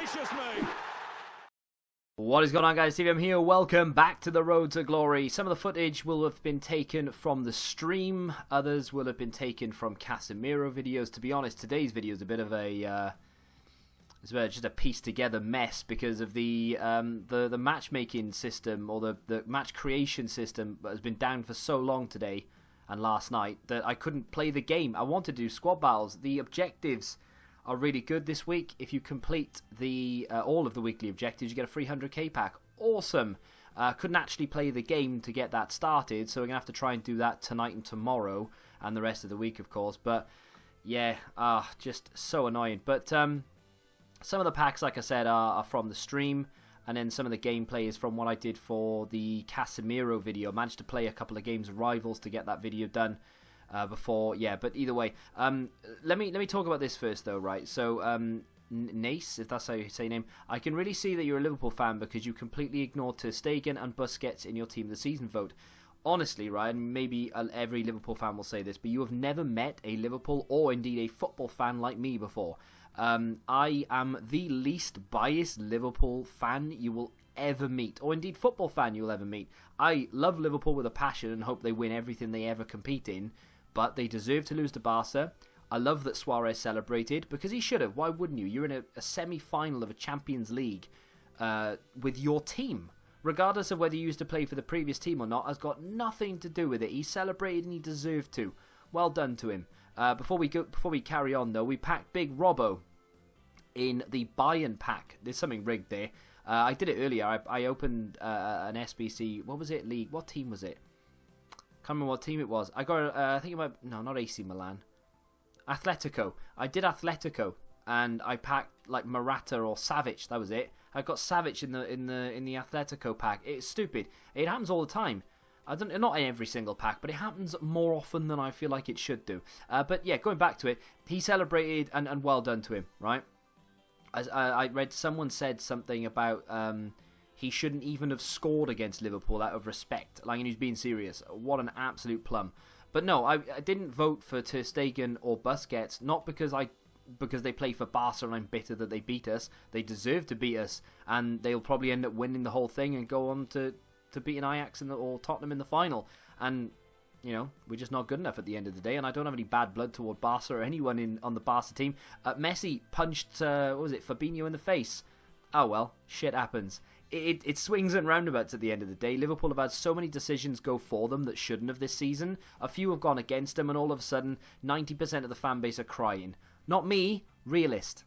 gracious me! What is going on, guys? TVM here. Welcome back to the Road to Glory. Some of the footage will have been taken from the stream. Others will have been taken from Casemiro videos. To be honest, today's video is a bit of a just a pieced together mess because of the matchmaking system, or the match creation system that has been down for so long today and last night that I couldn't play the game. I wanted to do squad battles. The objectives are really good this week. If you complete the all of the weekly objectives, you get a free 100k pack. Awesome. Couldn't actually play the game to get that started, so we're gonna have to try and do that tonight and tomorrow and the rest of the week, of course. But yeah, just so annoying. But some of the packs, like I said, are from the stream, and then some of the gameplay is from what I did for the Casemiro video. I managed to play a couple of games of Rivals to get that video done before. Yeah, but either way, let me talk about this first, though, right? So, Nace, if that's how you say your name, I can really see that you're a Liverpool fan because you completely ignored Ter Stegen and Busquets in your Team of the Season vote. Honestly, Ryan, maybe every Liverpool fan will say this, but you have never met a Liverpool or indeed a football fan like me before. I am the least biased Liverpool fan you will ever meet, or indeed football fan you will ever meet. I love Liverpool with a passion and hope they win everything they ever compete in, but they deserve to lose to Barca. I love that Suarez celebrated, because he should have. Why wouldn't you? You're in a semi-final of a Champions League with your team. Regardless of whether you used to play for the previous team or not, has got nothing to do with it. He celebrated and he deserved to. Well done to him. Before we carry on, though, we packed Big Robbo in the Bayern pack. There's something rigged there. I did it earlier. I opened an SBC. What was it? League. What team was it? Can't remember what team it was. I got. I think it might. No, not AC Milan. Atletico. I did Atletico, and I packed like Morata or Savic. That was it. I got Savic in the Atletico pack. It's stupid. It happens all the time. Not in every single pack, but it happens more often than I feel like it should do. But yeah, going back to it, he celebrated, and well done to him, right? As I read, someone said something about he shouldn't even have scored against Liverpool out of respect. Like, and he's being serious. What an absolute plum. But no, I didn't vote for Ter Stegen or Busquets, not because they play for Barca and I'm bitter that they beat us. They deserve to beat us, and they'll probably end up winning the whole thing and go on to beating Ajax or Tottenham in the final. And, you know, we're just not good enough at the end of the day, and I don't have any bad blood toward Barca or anyone on the Barca team. Messi punched, what was it, Fabinho in the face. Oh well, shit happens. It swings and roundabouts at the end of the day. Liverpool have had so many decisions go for them that shouldn't have this season. A few have gone against them, and all of a sudden, 90% of the fan base are crying. Not me, realist.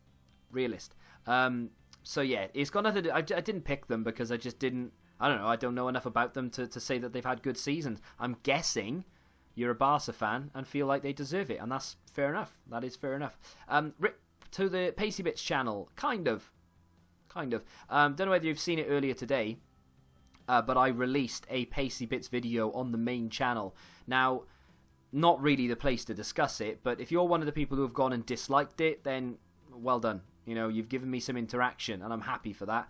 So yeah, it's got nothing to do. I didn't pick them because I just didn't. I don't know. I don't know enough about them to say that they've had good seasons. I'm guessing you're a Barca fan and feel like they deserve it, and that's fair enough. That is fair enough. To the Pacey Bits channel, kind of. Don't know whether you've seen it earlier today, but I released a Pacey Bits video on the main channel. Now, not really the place to discuss it, but if you're one of the people who have gone and disliked it, then well done. You know, you've given me some interaction, and I'm happy for that,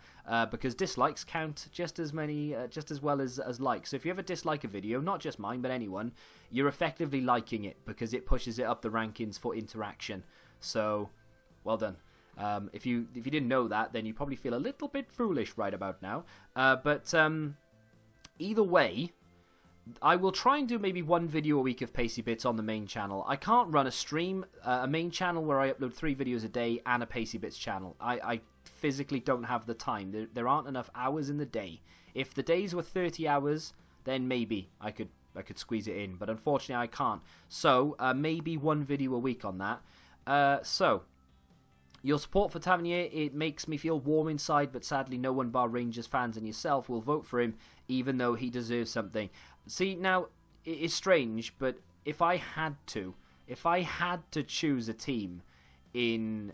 because dislikes count just as well as likes. So if you ever dislike a video, not just mine, but anyone, you're effectively liking it, because it pushes it up the rankings for interaction. So, well done. If you didn't know that, then you probably feel a little bit foolish right about now. But either way, I will try and do maybe one video a week of Pacey Bits on the main channel. I can't run a stream, a main channel where I upload 3 videos a day, and a Pacey Bits channel. I physically don't have the time. There aren't enough hours in the day. If the days were 30 hours, then maybe I could squeeze it in. But unfortunately, I can't. So maybe one video a week on that. So your support for Tavernier, it makes me feel warm inside, but sadly no one bar Rangers fans and yourself will vote for him, even though he deserves something. See, now, it is strange, but if I had to choose a team in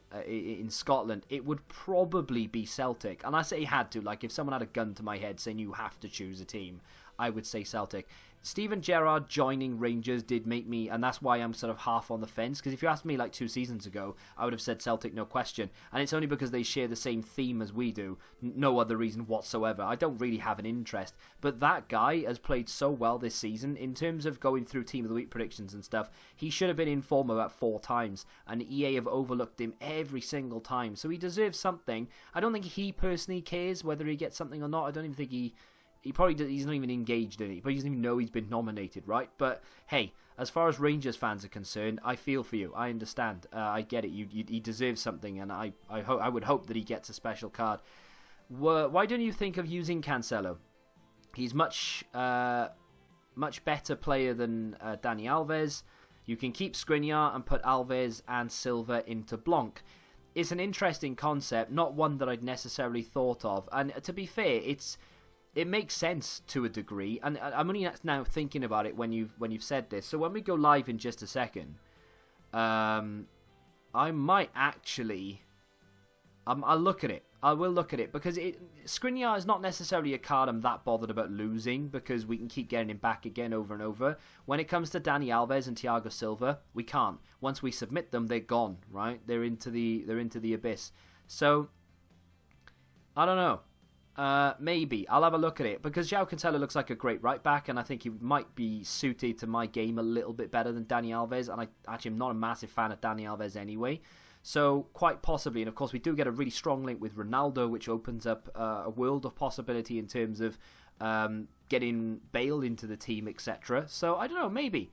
Scotland, it would probably be Celtic. And I say had to, like if someone had a gun to my head saying you have to choose a team, I would say Celtic. Steven Gerrard joining Rangers did make me, and that's why I'm sort of half on the fence, because if you asked me like 2 seasons ago, I would have said Celtic, no question, and it's only because they share the same theme as we do, no other reason whatsoever. I don't really have an interest, but that guy has played so well this season, in terms of going through Team of the Week predictions and stuff. He should have been in form about 4 times, and EA have overlooked him every single time, so he deserves something. I don't think he personally cares whether he gets something or not. I don't even think he probably does, he's not even engaged in it, but he doesn't even know he's been nominated, right? But hey, as far as Rangers fans are concerned, I feel for you. I understand. I get it. He deserves something, and I would hope that he gets a special card. Why don't you think of using Cancelo? He's much better player than Dani Alves. You can keep Skriniar and put Alves and Silva into Blanc. It's an interesting concept, not one that I'd necessarily thought of. And to be fair, it makes sense to a degree, and I'm only now thinking about it when you've said this. So when we go live in just a second, I might actually, I'll look at it. I will look at it, because Skriniar is not necessarily a card I'm that bothered about losing, because we can keep getting him back again over and over. When it comes to Dani Alves and Thiago Silva, we can't. Once we submit them, they're gone. Right? They're into the abyss. So I don't know. Maybe I'll have a look at it, because João Cancelo looks like a great right back, and I think he might be suited to my game a little bit better than Dani Alves, and I actually am not a massive fan of Dani Alves anyway, so quite possibly. And of course we do get a really strong link with Ronaldo, which opens up a world of possibility in terms of getting Bale into the team, etc. So I don't know, maybe.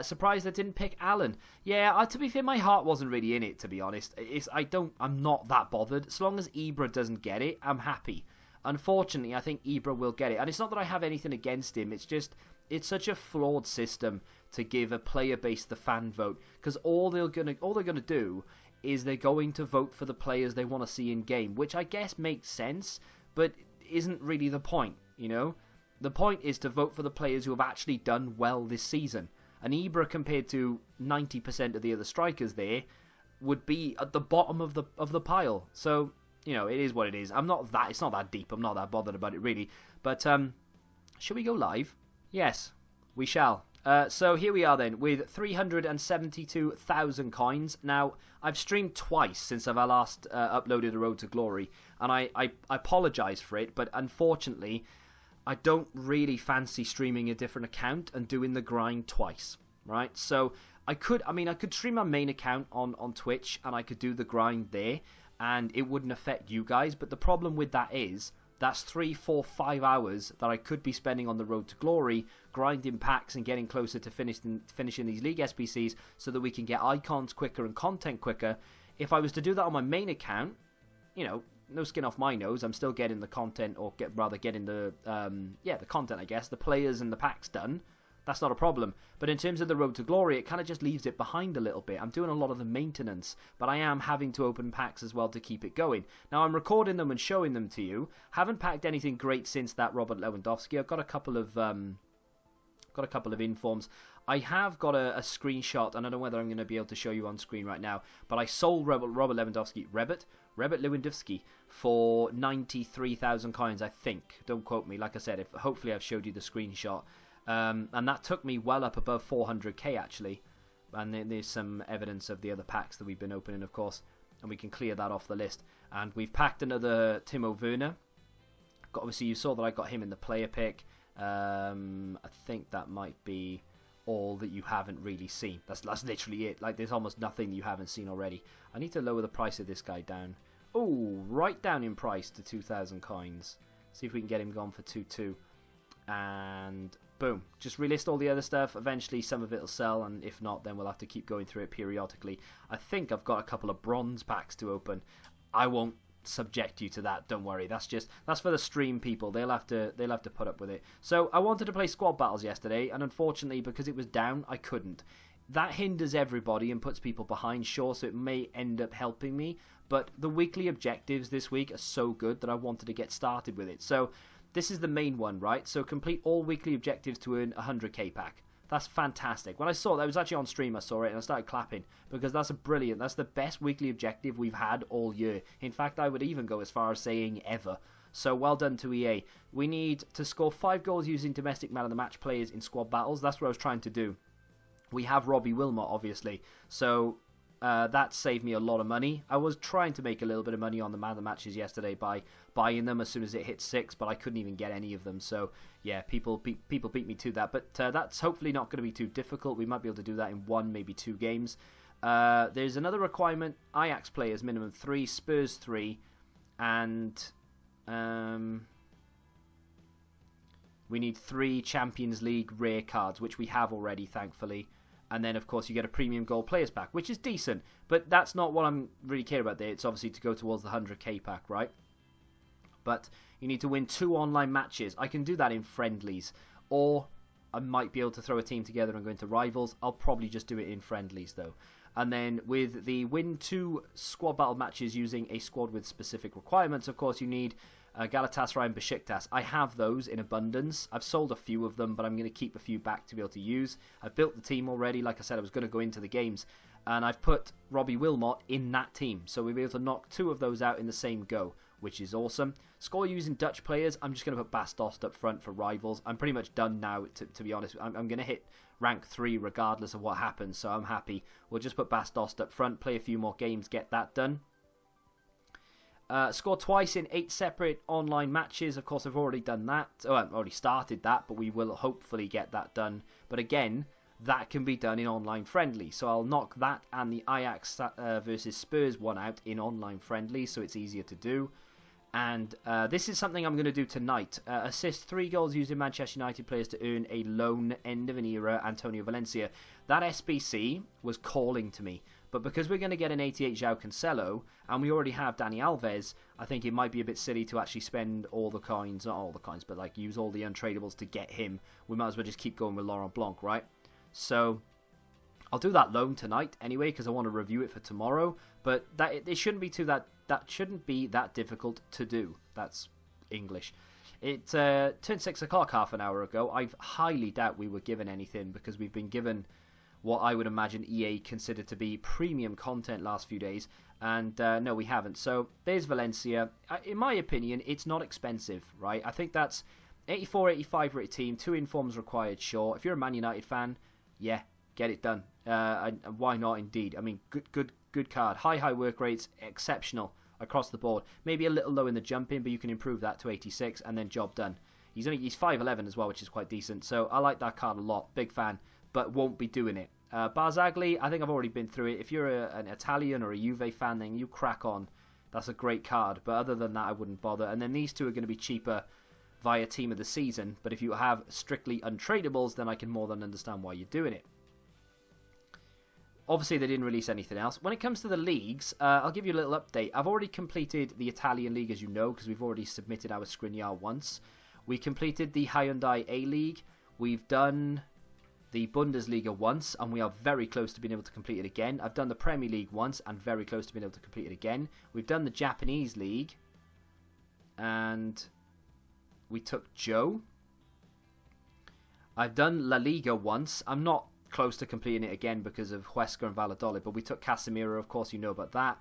Surprised I didn't pick Allen. Yeah, to be fair, my heart wasn't really in it, to be honest. I'm not that bothered. As long as Ibra doesn't get it, I'm happy. Unfortunately, I think Ibra will get it. And it's not that I have anything against him. It's just, it's such a flawed system to give a player base the fan vote. Because all they're gonna do is they're going to vote for the players they want to see in game, which I guess makes sense, but isn't really the point, you know? The point is to vote for the players who have actually done well this season. And Ibra, compared to 90% of the other strikers there, would be at the bottom of the pile. So, you know, it is what it is. It's not that deep. I'm not that bothered about it, really. But, shall we go live? Yes, we shall. So here we are then, with 372,000 coins. Now, I've streamed twice since I've last uploaded The Road to Glory. And I apologise for it, but unfortunately, I don't really fancy streaming a different account and doing the grind twice, right? So I could stream my main account on Twitch, and I could do the grind there, and it wouldn't affect you guys. But the problem with that is, that's 3, 4, 5 hours that I could be spending on the Road to Glory, grinding packs and getting closer to finishing these League SBCs, so that we can get icons quicker and content quicker. If I was to do that on my main account, you know, no skin off my nose, I'm still getting the content, or getting the the content, I guess, the players and the packs done. That's not a problem. But in terms of the Road to Glory, it kind of just leaves it behind a little bit. I'm doing a lot of the maintenance, but I am having to open packs as well to keep it going. Now, I'm recording them and showing them to you. Haven't packed anything great since that Robert Lewandowski. I've got a couple of informs. I have got a screenshot, and I don't know whether I'm going to be able to show you on screen right now, but I sold Robert Lewandowski for 93,000 coins, I think. Don't quote me. Like I said, hopefully I've showed you the screenshot. And that took me well up above 400k, actually. And there's some evidence of the other packs that we've been opening, of course, and we can clear that off the list. And we've packed another Timo Werner. Obviously, you saw that I got him in the player pick. I think that might be all that you haven't really seen. That's literally it. Like, there's almost nothing you haven't seen already. I need to lower the price of this guy down. Oh, right down in price to 2,000 coins. See if we can get him gone for 2,2. And boom, just relist all the other stuff. Eventually some of it will sell, and if not, then we'll have to keep going through it periodically. I think I've got a couple of bronze packs to open. I won't subject you to that, don't worry. That's for the stream people. They'll have to put up with it. So I wanted to play squad battles yesterday, and unfortunately, because it was down, I couldn't. That hinders everybody and puts people behind, sure, so it may end up helping me, but the weekly objectives this week are so good that I wanted to get started with it. So this is the main one, right? So complete all weekly objectives to earn a 100k pack. That's fantastic. When I saw that, it was actually on stream, I saw it, and I started clapping, because that's the best weekly objective we've had all year. In fact, I would even go as far as saying ever. So well done to EA. We need to score 5 goals using domestic man of the match players in squad battles. That's what I was trying to do. We have Robbie Wilmot, obviously, so that saved me a lot of money. I was trying to make a little bit of money on the man of the matches yesterday by buying them as soon as it hit 6, but I couldn't even get any of them. So yeah, people beat me to that. But that's hopefully not going to be too difficult. We might be able to do that in 1, maybe 2 games. There's another requirement: Ajax players minimum 3, Spurs 3, and we need 3 Champions League rare cards, which we have already, thankfully. And then, of course, you get a premium gold players pack, which is decent. But that's not what I'm really care about there. It's obviously to go towards the 100k pack, right? But you need to win 2 online matches. I can do that in friendlies. Or I might be able to throw a team together and go into rivals. I'll probably just do it in friendlies, though. And then with the win 2 squad battle matches using a squad with specific requirements, of course, you need Galatasaray and Besiktas. I have those in abundance. I've sold a few of them, but I'm going to keep a few back to be able to use. I've built the team already. Like I said, I was going to go into the games, and I've put Robbie Wilmot in that team. So we'll be able to knock 2 of those out in the same go, which is awesome. Score using Dutch players. I'm just going to put Bas Dost up front for rivals. I'm pretty much done now, to be honest. I'm going to hit rank 3 regardless of what happens, so I'm happy. We'll just put Bas Dost up front, play a few more games, get that done. Score twice in 8 separate online matches. Of course, I've already done that. Oh, I've already started that, but we will hopefully get that done. But again, that can be done in online friendly. So I'll knock that and the Ajax versus Spurs one out in online friendly, so it's easier to do. And this is something I'm going to do tonight. Assist 3 goals using Manchester United players to earn a loan end of an era Antonio Valencia. That SBC was calling to me. But because we're going to get an 88 João Cancelo, and we already have Dani Alves, I think it might be a bit silly to actually spend all the coins, not all the coins, but like use all the untradables to get him. We might as well just keep going with Laurent Blanc, right? So I'll do that loan tonight anyway, because I want to review it for tomorrow. But it shouldn't be that shouldn't be that difficult to do. That's English. It turned 6 o'clock half an hour ago. I highly doubt we were given anything, because we've been given what I would imagine EA considered to be premium content last few days, and no, we haven't. So there's Valencia. In my opinion, it's not expensive, right? I think that's 84, 85 rated team, 2 informs required, sure. If you're a Man United fan, yeah, get it done. And why not, indeed? I mean, good card. High work rates, exceptional across the board. Maybe a little low in the jumping, but you can improve that to 86, and then job done. He's 5'11" as well, which is quite decent. So I like that card a lot. Big fan. But won't be doing it. Barzagli, I think I've already been through it. If you're an Italian or a Juve fan, then you crack on. That's a great card. But other than that, I wouldn't bother. And then these 2 are going to be cheaper via Team of the Season. But if you have strictly untradables, then I can more than understand why you're doing it. Obviously, they didn't release anything else. When it comes to the leagues, I'll give you a little update. I've already completed the Italian League, as you know, because we've already submitted our Skriniar once. We completed the Hyundai A-League. We've done the Bundesliga once, and we are very close to being able to complete it again. I've done the Premier League once, and very close to being able to complete it again. We've done the Japanese League, and we took Joe. I've done La Liga once. I'm not close to completing it again because of Huesca and Valladolid, but we took Casemiro, of course, you know about that.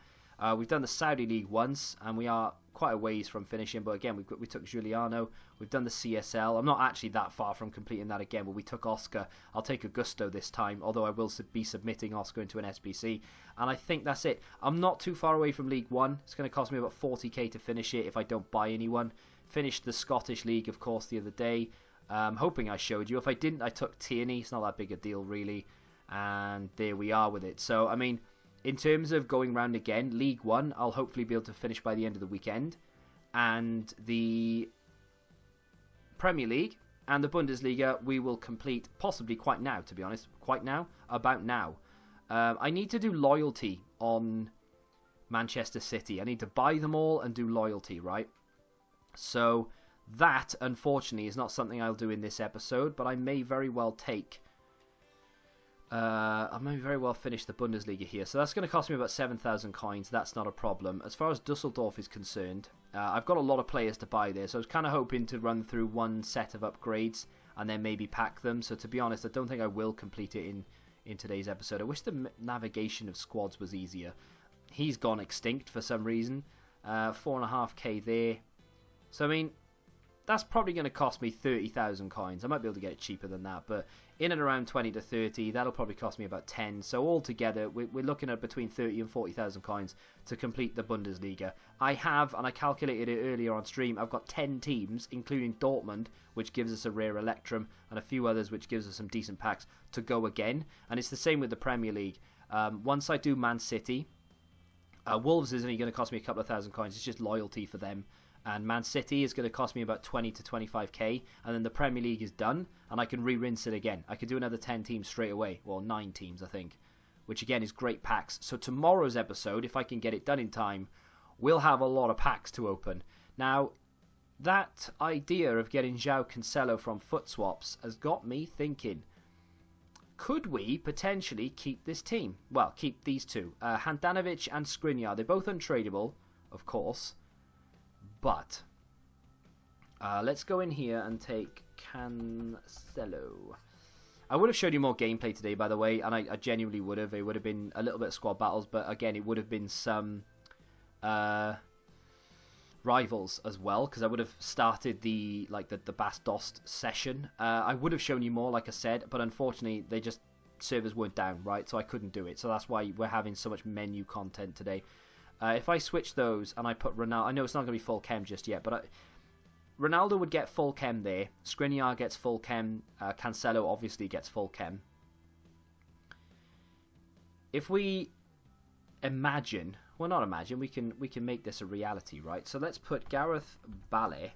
We've done the Saudi League once, and we are quite a ways from finishing, but again, we took Giuliano. We've done the CSL. I'm not actually that far from completing that again, but we took Oscar. I'll take Augusto this time, although I will be submitting Oscar into an SBC, and I think that's it. I'm not too far away from League 1. It's going to cost me about 40k to finish it if I don't buy anyone. Finished the Scottish League, of course, the other day. Hoping I showed you. If I didn't, I took Tierney. It's not that big a deal, really, and there we are with it. So, I mean, in terms of going round again, League 1, I'll hopefully be able to finish by the end of the weekend. And the Premier League and the Bundesliga, we will complete possibly quite now, to be honest. Quite now? About now. I need to do loyalty on Manchester City. I need to buy them all and do loyalty, right? So that, unfortunately, is not something I'll do in this episode, but I may very well take... I may very well finish the Bundesliga here. So that's going to cost me about 7,000 coins. That's not a problem. As far as Dusseldorf is concerned, I've got a lot of players to buy there. So I was kind of hoping to run through one set of upgrades and then maybe pack them. So to be honest, I don't think I will complete it in today's episode. I wish the navigation of squads was easier. He's gone extinct for some reason. 4.5k there. So, I mean, that's probably going to cost me 30,000 coins. I might be able to get it cheaper than that, but in and around 20 to 30, that'll probably cost me about 10. So altogether, we're looking at between 30 and 40,000 coins to complete the Bundesliga. I have, and I calculated it earlier on stream, I've got 10 teams, including Dortmund, which gives us a rare Electrum, and a few others, which gives us some decent packs to go again. And it's the same with the Premier League. Once I do Man City, Wolves is only going to cost me a couple of thousand coins. It's just loyalty for them. And Man City is going to cost me about 20 to 25k, and then the Premier League is done, and I can re-rinse it again. I could do another 10 teams straight away, well, 9 teams, I think, which again is great packs. So tomorrow's episode, if I can get it done in time, we'll have a lot of packs to open. Now, that idea of getting João Cancelo from foot swaps has got me thinking, could we potentially keep this team? Well, keep these two, Handanovic and Skriniar. They're both untradeable, of course. But let's go in here and take Cancelo. I would have showed you more gameplay today, by the way, and I genuinely would have. It would have been a little bit of squad battles, but again, it would have been some rivals as well, because I would have started the Bas Dost session. I would have shown you more, like I said, but unfortunately, servers weren't down, right? So I couldn't do it. So that's why we're having so much menu content today. If I switch those and I put Ronaldo, I know it's not going to be full chem just yet, but Ronaldo would get full chem there. Skriniar gets full chem. Cancelo obviously gets full chem. If we imagine, well, not imagine, we can make this a reality, right? So let's put Gareth Bale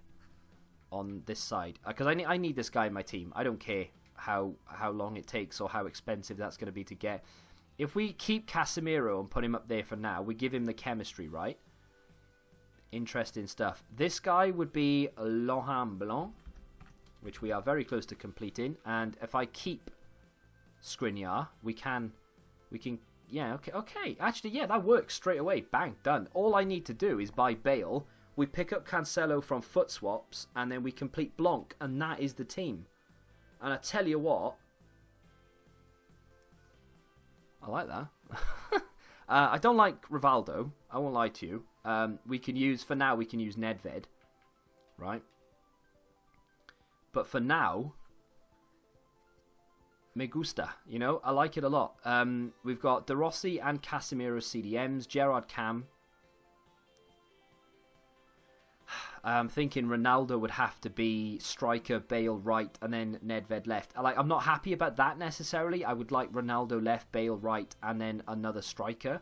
on this side, because I need this guy in my team. I don't care how long it takes or how expensive that's going to be to get. If we keep Casemiro and put him up there for now, we give him the chemistry, right? Interesting stuff. This guy would be Laurent Blanc, which we are very close to completing. And if I keep Skriniar, we can, yeah, okay. Actually, yeah, that works straight away. Bang, done. All I need to do is buy Bale. We pick up Cancelo from foot swaps, and then we complete Blanc, and that is the team. And I tell you what, I like that. I don't like Rivaldo. I won't lie to you. We can use Nedved, right? But for now, me gusta. You know, I like it a lot. We've got De Rossi and Casemiro CDMs. Gerrard Cam. I'm thinking Ronaldo would have to be striker, Bale right, and then Nedved left. I'm not happy about that necessarily. I would like Ronaldo left, Bale right, and then another striker.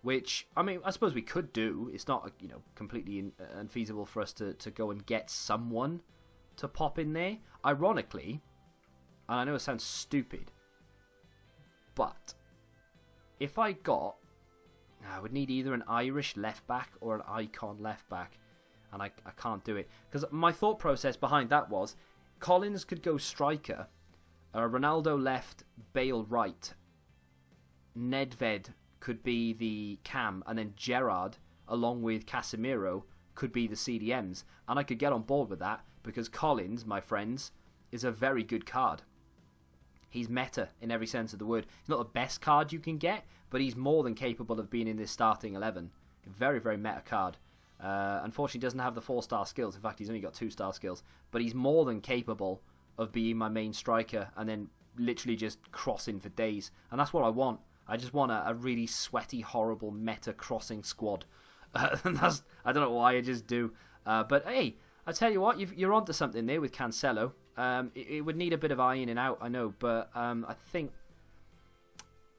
Which, I mean, I suppose we could do. It's not, completely unfeasible for us to go and get someone to pop in there. Ironically, and I know it sounds stupid, but if I would need either an Irish left back or an icon left back. And I can't do it. Because my thought process behind that was, Collins could go striker, Ronaldo left, Bale right, Nedved could be the cam, and then Gerrard, along with Casemiro, could be the CDMs. And I could get on board with that, because Collins, my friends, is a very good card. He's meta in every sense of the word. He's not the best card you can get, but he's more than capable of being in this starting 11. Very, very meta card. Unfortunately, he doesn't have the 4-star skills. In fact, he's only got 2-star skills. But he's more than capable of being my main striker and then literally just crossing for days. And that's what I want. I just want a really sweaty, horrible meta crossing squad. And I don't know why, I just do. But hey, I tell you what, you're onto something there with Cancelo. It would need a bit of ironing out, I know. But I think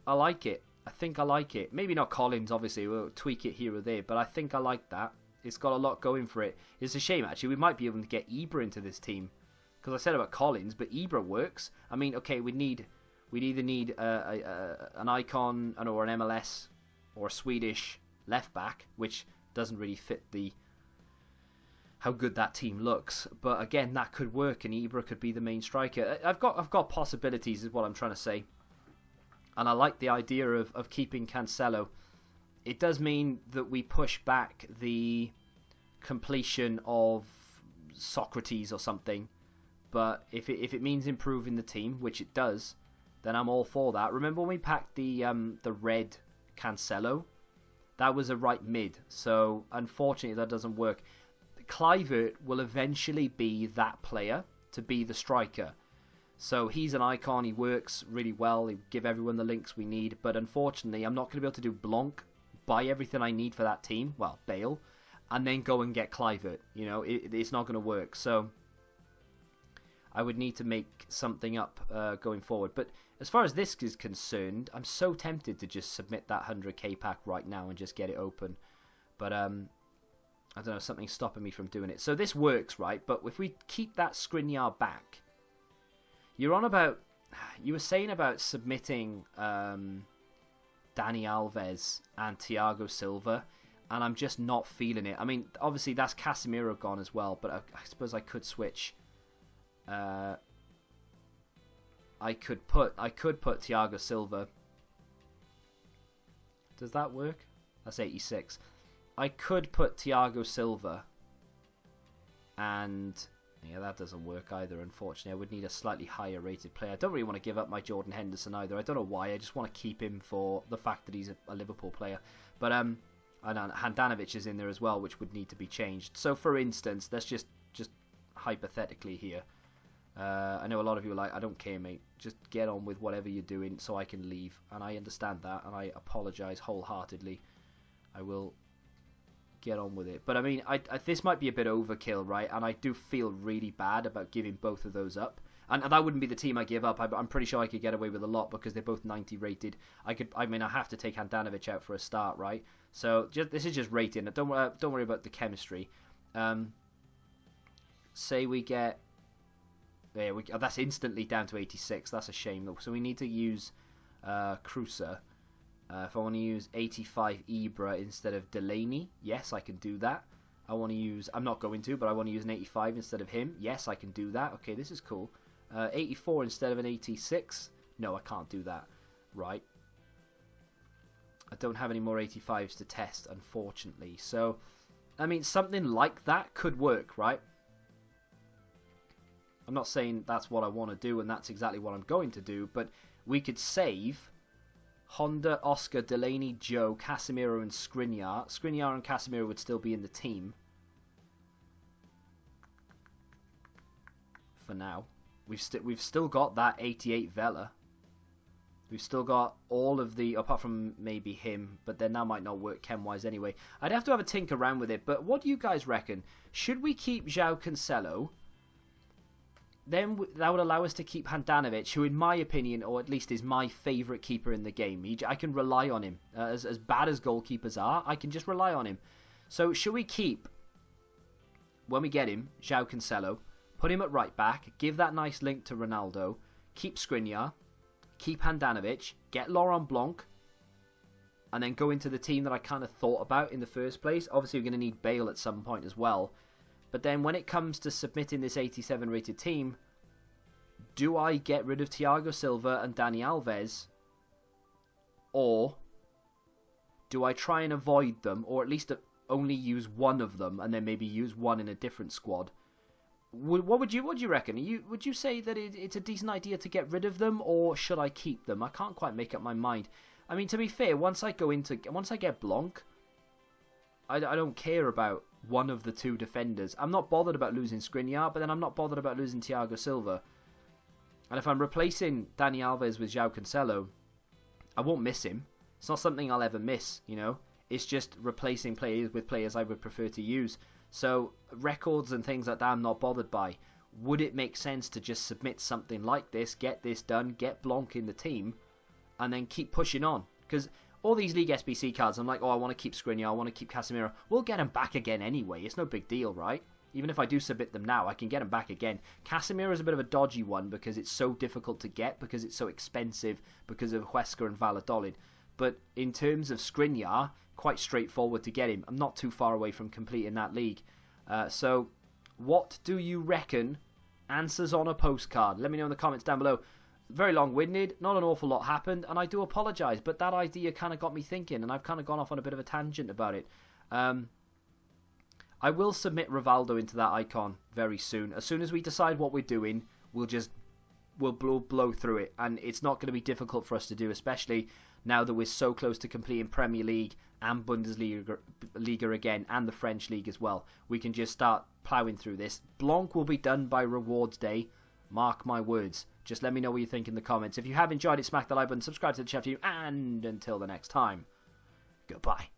I like it. I like it. Maybe not Collins, obviously. We'll tweak it here or there. But I think I like that. It's got a lot going for it. It's a shame, actually. We might be able to get Ibra into this team. Because I said about Collins, but Ibra works. I mean, okay, we'd either need an icon or an MLS or a Swedish left back, which doesn't really fit how good that team looks. But again, that could work, and Ibra could be the main striker. I've got possibilities, is what I'm trying to say. And I like the idea of keeping Cancelo. It does mean that we push back the completion of Socrates or something. But if it means improving the team, which it does, then I'm all for that. Remember when we packed the red Cancelo? That was a right mid. So unfortunately that doesn't work. Kluivert will eventually be that player to be the striker. So he's an icon, he works really well, he give everyone the links we need, but unfortunately I'm not going to be able to do Blanc, buy everything I need for that team, well, Bale, and then go and get Kluivert. You know, it's not going to work. So I would need to make something up going forward. But as far as this is concerned, I'm so tempted to just submit that 100k pack right now and just get it open. But I don't know, something's stopping me from doing it. So this works, right? But if we keep that Skriniar back, you're on about... You were saying about submitting Dani Alves and Thiago Silva, and I'm just not feeling it. I mean, obviously that's Casemiro gone as well, but I suppose I could switch. I could put Thiago Silva. Does that work? That's 86. I could put Thiago Silva, and yeah, that doesn't work either, unfortunately. I would need a slightly higher rated player. I don't really want to give up my Jordan Henderson either. I don't know why. I just want to keep him for the fact that he's a Liverpool player. But and Handanovic is in there as well, which would need to be changed. So for instance, let's just hypothetically here. I know a lot of you are like, I don't care, mate. Just get on with whatever you're doing so I can leave. And I understand that, and I apologise wholeheartedly. I will get on with it. But I mean, this might be a bit overkill, right? And I do feel really bad about giving both of those up. And that wouldn't be the team I give up. I'm pretty sure I could get away with a lot because they're both 90 rated. I have to take Handanovic out for a start, right? So this is just rating. Don't worry about the chemistry. Say we get... There we go. That's instantly down to 86. That's a shame, though. So we need to use Cruiser. If I want to use 85 Ibra instead of Delaney, yes, I can do that. I want to use... I'm not going to, but I want to use an 85 instead of him. Yes, I can do that. Okay, this is cool. 84 instead of an 86. No, I can't do that. Right. I don't have any more 85s to test, unfortunately. So, I mean, something like that could work, right? I'm not saying that's what I want to do and that's exactly what I'm going to do, but we could save Honda, Oscar, Delaney, Joe, Casemiro and Skriniar. Skriniar and Casemiro would still be in the team. For now. We've still got that 88 Vela. We've still got all of the, apart from maybe him, but then that might not work chem-wise anyway. I'd have to have a tinker around with it, but what do you guys reckon? Should we keep João Cancelo? Then that would allow us to keep Handanovic, who in my opinion, or at least is my favourite keeper in the game. I can rely on him. As bad as goalkeepers are, I can just rely on him. So should we keep, when we get him, João Cancelo, put him at right back, give that nice link to Ronaldo, keep Skriniar, keep Handanovic, get Laurent Blanc, and then go into the team that I kind of thought about in the first place. Obviously we're going to need Bale at some point as well. But then when it comes to submitting this 87 rated team, do I get rid of Thiago Silva and Dani Alves? Or do I try and avoid them, or at least only use one of them and then maybe use one in a different squad? What do you reckon? Would you say that it's a decent idea to get rid of them, or should I keep them? I can't quite make up my mind. I mean, to be fair, once I get Blanc, I don't care about one of the two defenders. I'm not bothered about losing Skriniar, but then I'm not bothered about losing Thiago Silva. And if I'm replacing Dani Alves with João Cancelo, I won't miss him. It's not something I'll ever miss, you know. It's just replacing players with players I would prefer to use. So records and things like that I'm not bothered by. Would it make sense to just submit something like this, get this done, get Blanc in the team, and then keep pushing on? Because all these League SBC cards, I'm like, oh, I want to keep Skriniar, I want to keep Casemiro. We'll get them back again anyway. It's no big deal, right? Even if I do submit them now, I can get them back again. Casemiro is a bit of a dodgy one because it's so difficult to get, because it's so expensive, because of Huesca and Valladolid. But in terms of Skriniar, quite straightforward to get him. I'm not too far away from completing that league. So, what do you reckon? Answers on a postcard. Let me know in the comments down below. Very long-winded, not an awful lot happened, and I do apologise, but that idea kind of got me thinking, and I've kind of gone off on a bit of a tangent about it. I will submit Rivaldo into that icon very soon. As soon as we decide what we're doing, we'll blow through it, and it's not going to be difficult for us to do, especially now that we're so close to completing Premier League and Bundesliga again, and the French League as well. We can just start ploughing through this. Blanc will be done by rewards day. Mark my words. Just let me know what you think in the comments. If you have enjoyed it, smack the like button, subscribe to the channel, and until the next time, goodbye.